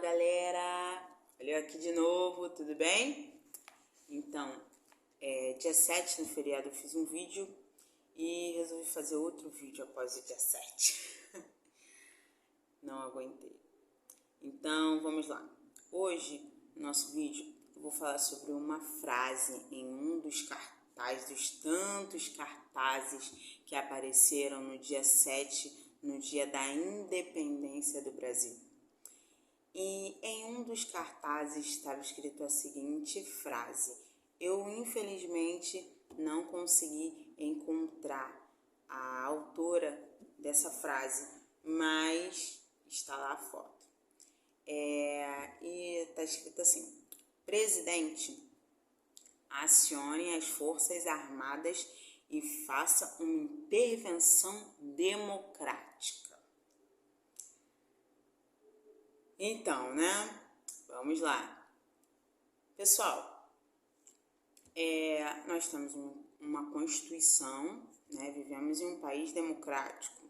galera! Olha eu aqui de novo, tudo bem? Então, dia 7 no feriado eu fiz um vídeo e resolvi fazer outro vídeo após o dia 7. Não aguentei. Então, vamos lá. Hoje, no nosso vídeo, eu vou falar sobre uma frase em um dos cartazes, dos tantos cartazes que apareceram no dia 7, no dia da independência do Brasil. E em um dos cartazes estava escrito a seguinte frase: eu infelizmente não consegui encontrar a autora dessa frase, mas está lá a foto. E está escrito assim: presidente, acione as Forças Armadas e faça uma intervenção democrática. Então, né? Vamos lá. Pessoal, nós temos uma Constituição, né? Vivemos em um país democrático.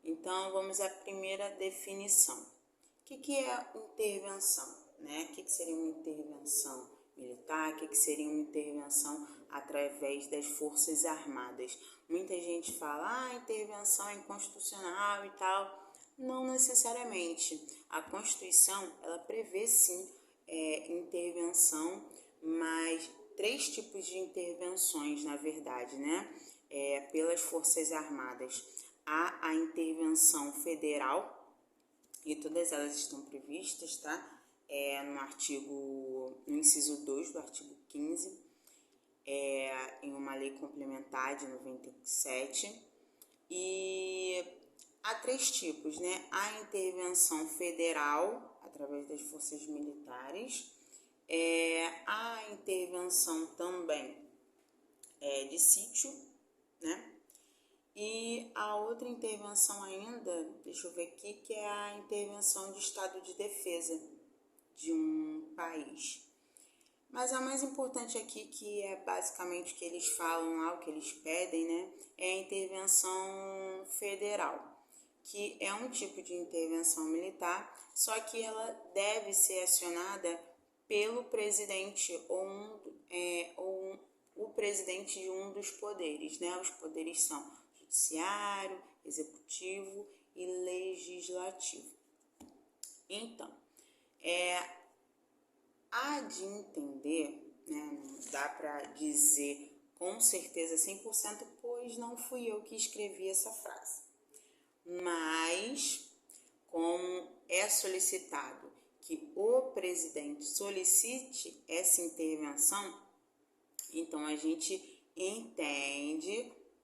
Então, vamos à primeira definição. O que é intervenção? Né? O que seria uma intervenção militar? O que seria uma intervenção através das Forças Armadas? Muita gente fala, intervenção é inconstitucional e tal. Não necessariamente. A Constituição, ela prevê sim intervenção, mas 3 tipos de intervenções, na verdade, né? Pelas Forças Armadas. Há a intervenção federal, e todas elas estão previstas, tá? No inciso 2 do artigo 15, em uma lei complementar de 97. E há 3 tipos, né? A intervenção federal, através das forças militares, a intervenção também de sítio, né? E a outra intervenção ainda, deixa eu ver aqui, que é a intervenção de estado de defesa de um país. Mas a mais importante aqui, que é basicamente o que eles falam lá, o que eles pedem, né, é a intervenção federal, que é um tipo de intervenção militar, só que ela deve ser acionada pelo presidente ou o presidente de um dos poderes, né? Os poderes são judiciário, executivo e legislativo. Então, há de entender, né, não dá para dizer com certeza 100%, pois não fui eu que escrevi essa frase. Mas, como é solicitado que o presidente solicite essa intervenção, então a gente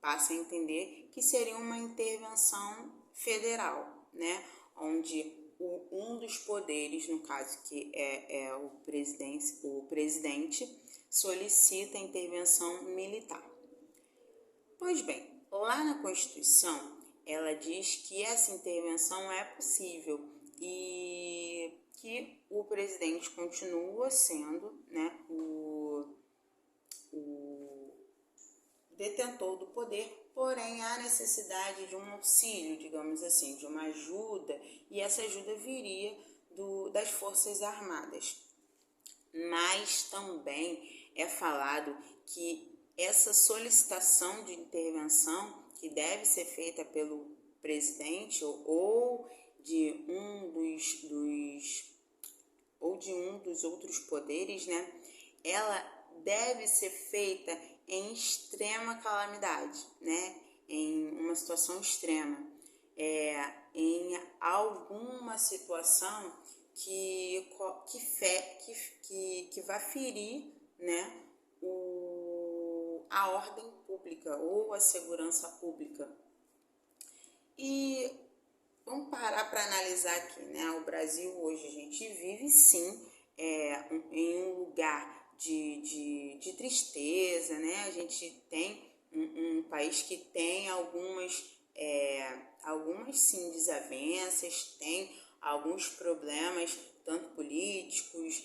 passa a entender que seria uma intervenção federal, né? Onde um dos poderes, no caso que é o presidente, solicita a intervenção militar. Pois bem, lá na Constituição, ela diz que essa intervenção é possível e que o presidente continua sendo, né, o detentor do poder, porém há necessidade de um auxílio, digamos assim, de uma ajuda, e essa ajuda viria das Forças Armadas. Mas também é falado que essa solicitação de intervenção, que deve ser feita pelo presidente ou de um dos outros poderes, né, ela deve ser feita em extrema calamidade, né, em uma situação extrema, em alguma situação que vai ferir, né, a ordem pública ou a segurança pública. E vamos parar para analisar aqui, né? O Brasil hoje, a gente vive sim em um lugar de tristeza, né? A gente tem um país que tem algumas sim desavenças, tem alguns problemas, tanto políticos,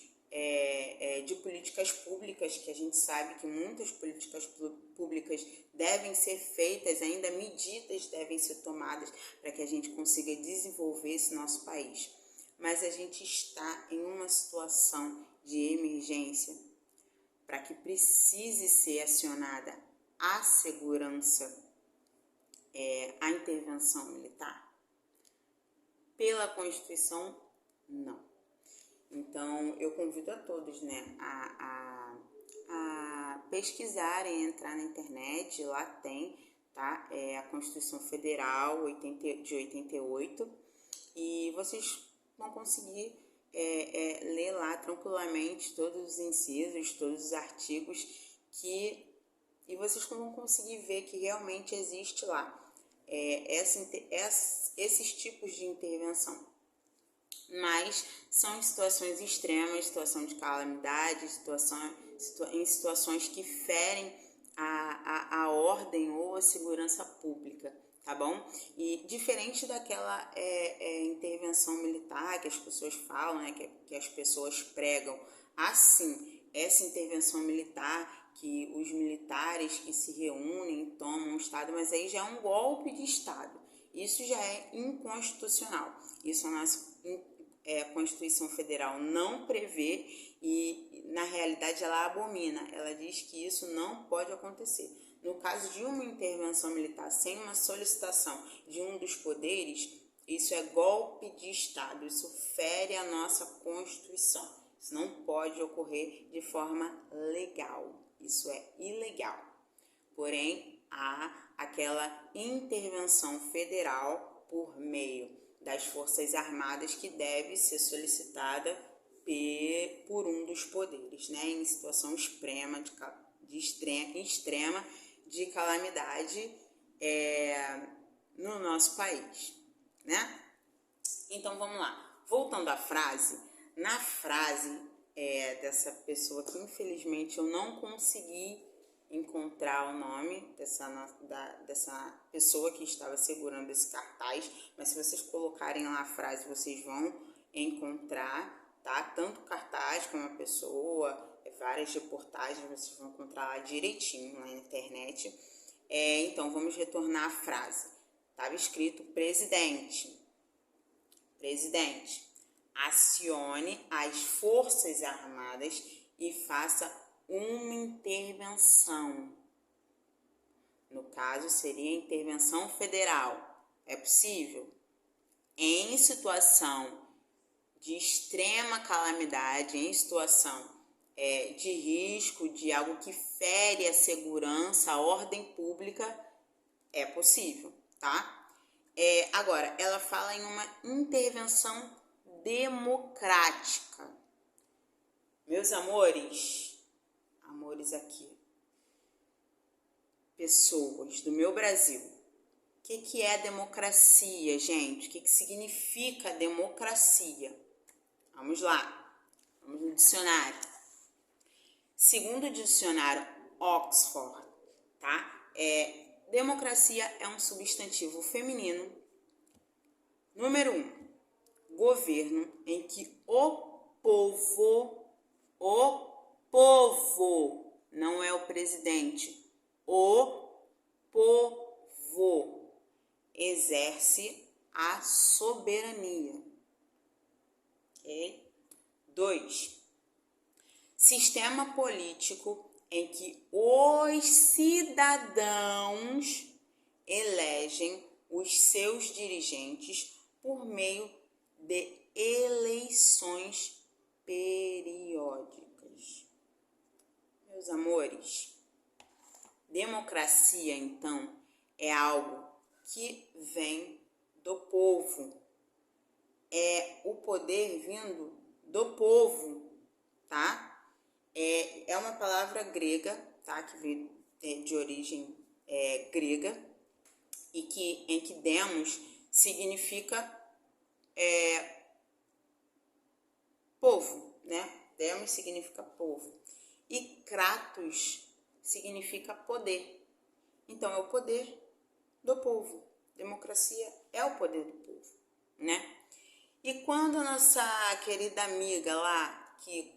de políticas públicas, que a gente sabe que muitas políticas públicas devem ser feitas, ainda medidas devem ser tomadas para que a gente consiga desenvolver esse nosso país. mas a gente está em uma situação de emergência para que precise ser acionada a segurança, a intervenção militar? Pela Constituição, não. Então, eu convido a todos, né, a pesquisarem, entrar na internet, lá tem, tá? A Constituição Federal de 88, e vocês vão conseguir ler lá tranquilamente todos os incisos, todos os artigos, e vocês vão conseguir ver que realmente existe lá esses tipos de intervenção. Mas são em situações extremas, situação de calamidade, em situações que ferem a ordem ou a segurança pública, tá bom? E diferente daquela intervenção militar que as pessoas falam, né, que as pessoas pregam, assim, essa intervenção militar, que os militares que se reúnem, tomam o Estado, mas aí já é um golpe de Estado. Isso já é inconstitucional. Isso a Constituição Federal não prevê e, na realidade, ela abomina. Ela diz que isso não pode acontecer. No caso de uma intervenção militar sem uma solicitação de um dos poderes, isso é golpe de Estado. Isso fere a nossa Constituição. Isso não pode ocorrer de forma legal. Isso é ilegal. Porém, há aquela intervenção federal por meio das Forças Armadas que deve ser solicitada por um dos poderes, né, em situação extrema de calamidade no nosso país, né? Então, vamos lá. Voltando à frase, na frase dessa pessoa que infelizmente eu não consegui encontrar o nome dessa pessoa que estava segurando esse cartaz, mas se vocês colocarem lá a frase, vocês vão encontrar, tá? Tanto o cartaz como a pessoa, várias reportagens, vocês vão encontrar lá direitinho na internet. Então, vamos retornar à frase. Estava escrito: presidente, acione as Forças Armadas e faça uma intervenção. No caso, seria intervenção federal. É possível? Em situação de extrema calamidade, em situação de risco, de algo que fere a segurança, a ordem pública, é possível, tá? Agora, ela fala em uma intervenção democrática. Meus amores aqui, pessoas do meu Brasil, o que é democracia, gente? O que significa democracia? Vamos lá, vamos no dicionário. Segundo o dicionário Oxford, tá? Democracia é um substantivo feminino. Número 1, governo em que o povo, não é o presidente, o povo exerce a soberania. Okay? 2, sistema político em que os cidadãos elegem os seus dirigentes por meio de eleições periódicas. Meus amores, democracia, então, é algo que vem do povo. É o poder vindo do povo, tá? É uma palavra grega, tá? Que veio de origem grega, e em que demos significa povo, né? Demos significa povo. E kratos significa poder. Então, é o poder do povo. Democracia é o poder do povo, né? E quando a nossa querida amiga lá, que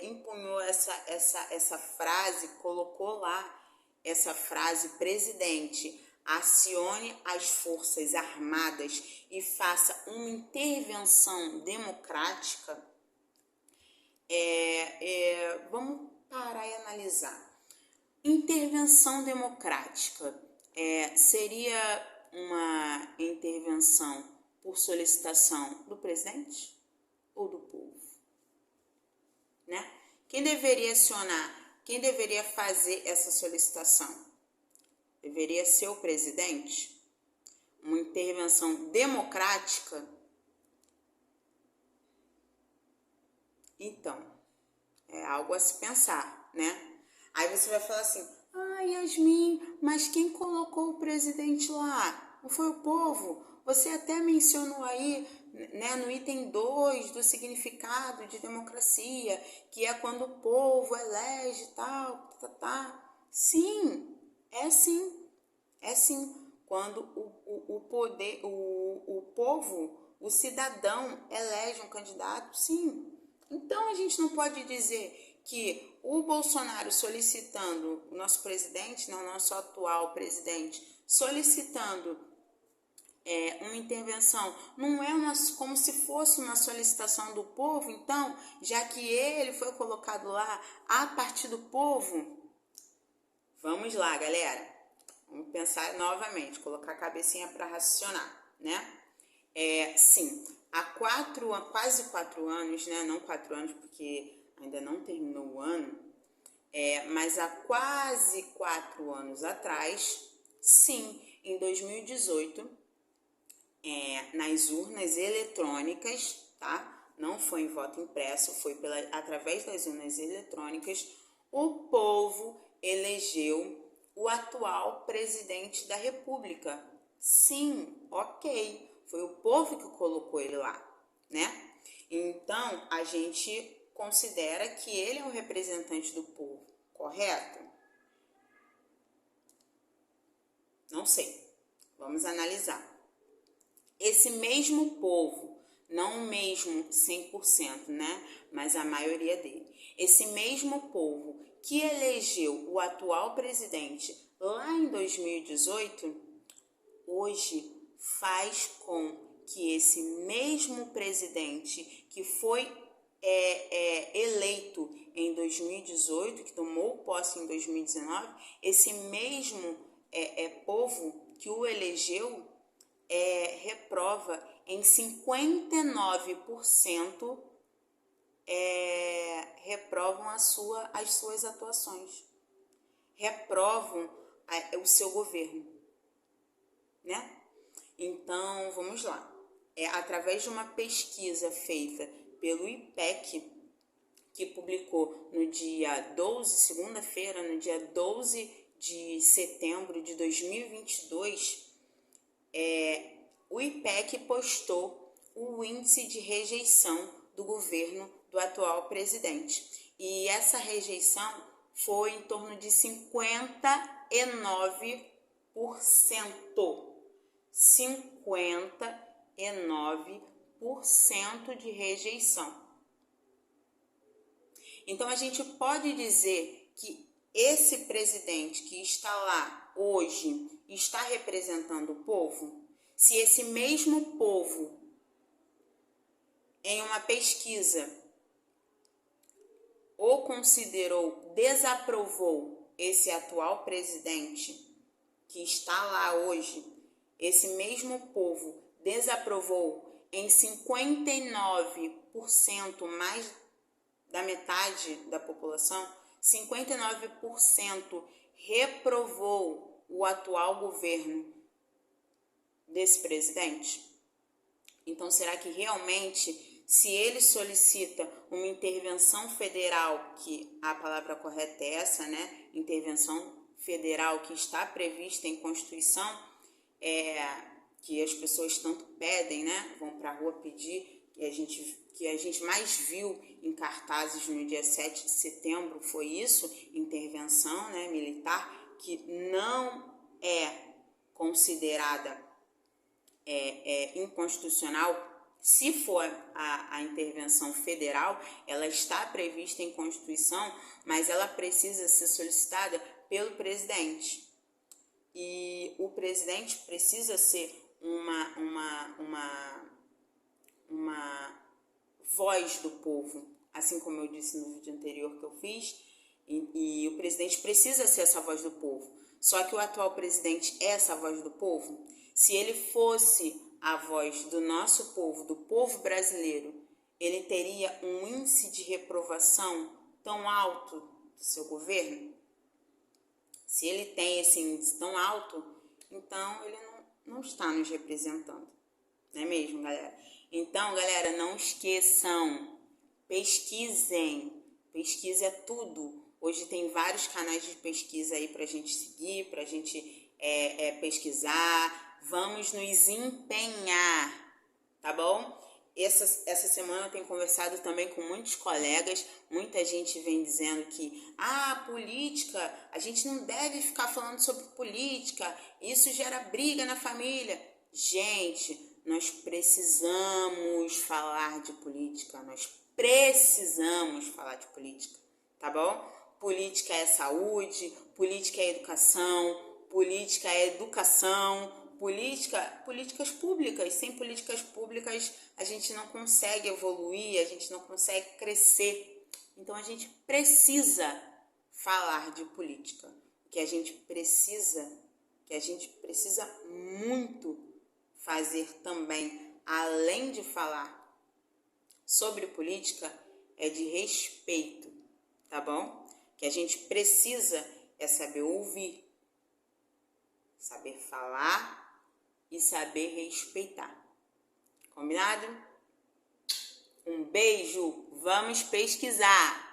empunhou essa frase, colocou lá essa frase, presidente, acione as forças armadas e faça uma intervenção democrática, vamos parar e analisar. Intervenção democrática seria uma intervenção por solicitação do presidente ou do povo, né? Quem deveria acionar, quem deveria fazer essa solicitação? Deveria ser o presidente? Uma intervenção democrática? Então, é algo a se pensar, né? Aí você vai falar assim, Yasmin, mas quem colocou o presidente lá? Não foi o povo? Você até mencionou aí, né, no item 2 do significado de democracia, que é quando o povo elege tal, Sim, é sim. Quando o poder, o povo, o cidadão elege um candidato, sim. Então a gente não pode dizer que o Bolsonaro solicitando, o nosso presidente, não, o nosso atual presidente, solicitando uma intervenção, não é como se fosse uma solicitação do povo, então, já que ele foi colocado lá a partir do povo. Vamos lá, galera. Vamos pensar novamente, colocar a cabecinha para raciocinar, né? Sim, há quase 4 anos, né? Não 4 anos, porque ainda não terminou o ano, mas há quase 4 anos atrás, sim, em 2018, nas urnas eletrônicas, tá? Não foi em voto impresso, foi através das urnas eletrônicas, o povo elegeu o atual presidente da República. Sim, ok, foi o povo que colocou ele lá, né? Então, a gente considera que ele é o representante do povo, correto? Não sei, vamos analisar. Esse mesmo povo, não o mesmo 100%, né? Mas a maioria dele. Esse mesmo povo que elegeu o atual presidente lá em 2018, hoje faz com que esse mesmo presidente que foi eleito em 2018, que tomou posse em 2019, esse mesmo povo que o elegeu reprova em 59%, reprovam as suas atuações, reprovam o seu governo, né? Então, vamos lá. Através de uma pesquisa feita pelo IPEC, que publicou no dia 12, segunda-feira, no dia 12 de setembro de 2022, o IPEC postou o índice de rejeição do governo do atual presidente. E essa rejeição foi em torno de 59%. 59% de rejeição. Então, a gente pode dizer que esse presidente que está lá hoje está representando o povo? Se esse mesmo povo, em uma pesquisa, o considerou, desaprovou esse atual presidente que está lá hoje, esse mesmo povo desaprovou em 59%, mais da metade da população, 59% reprovou o atual governo desse presidente. Então, será que realmente, se ele solicita uma intervenção federal, que a palavra correta é essa, né? Intervenção federal que está prevista em Constituição, que as pessoas tanto pedem, né? Vão para a rua pedir, que a gente mais viu em cartazes no dia 7 de setembro foi isso, intervenção, né, militar, que não é considerada inconstitucional. Se for a intervenção federal, ela está prevista em Constituição, mas ela precisa ser solicitada pelo presidente. e o presidente precisa ser uma voz do povo, assim como eu disse no vídeo anterior que eu fiz, e o presidente precisa ser essa voz do povo. Só que o atual presidente é essa voz do povo. Se ele fosse a voz do nosso povo, do povo brasileiro, ele teria um índice de reprovação tão alto do seu governo? Se ele tem esse índice tão alto, então ele não está nos representando. Não é mesmo, galera? Então, galera, não esqueçam, pesquisem. Pesquisa é tudo. Hoje tem vários canais de pesquisa aí pra gente seguir, pra gente pesquisar. Vamos nos empenhar, tá bom? Essa semana eu tenho conversado também com muitos colegas, muita gente vem dizendo que política, a gente não deve ficar falando sobre política, isso gera briga na família. Gente, nós precisamos falar de política, tá bom? Política é saúde, política é educação, políticas públicas. Sem políticas públicas a gente não consegue evoluir, a gente não consegue crescer. Então a gente precisa falar de política. Que a gente precisa muito fazer também, além de falar sobre política, é de respeito, tá bom? Que a gente precisa saber ouvir, saber falar e saber respeitar. Combinado? Um beijo, vamos pesquisar!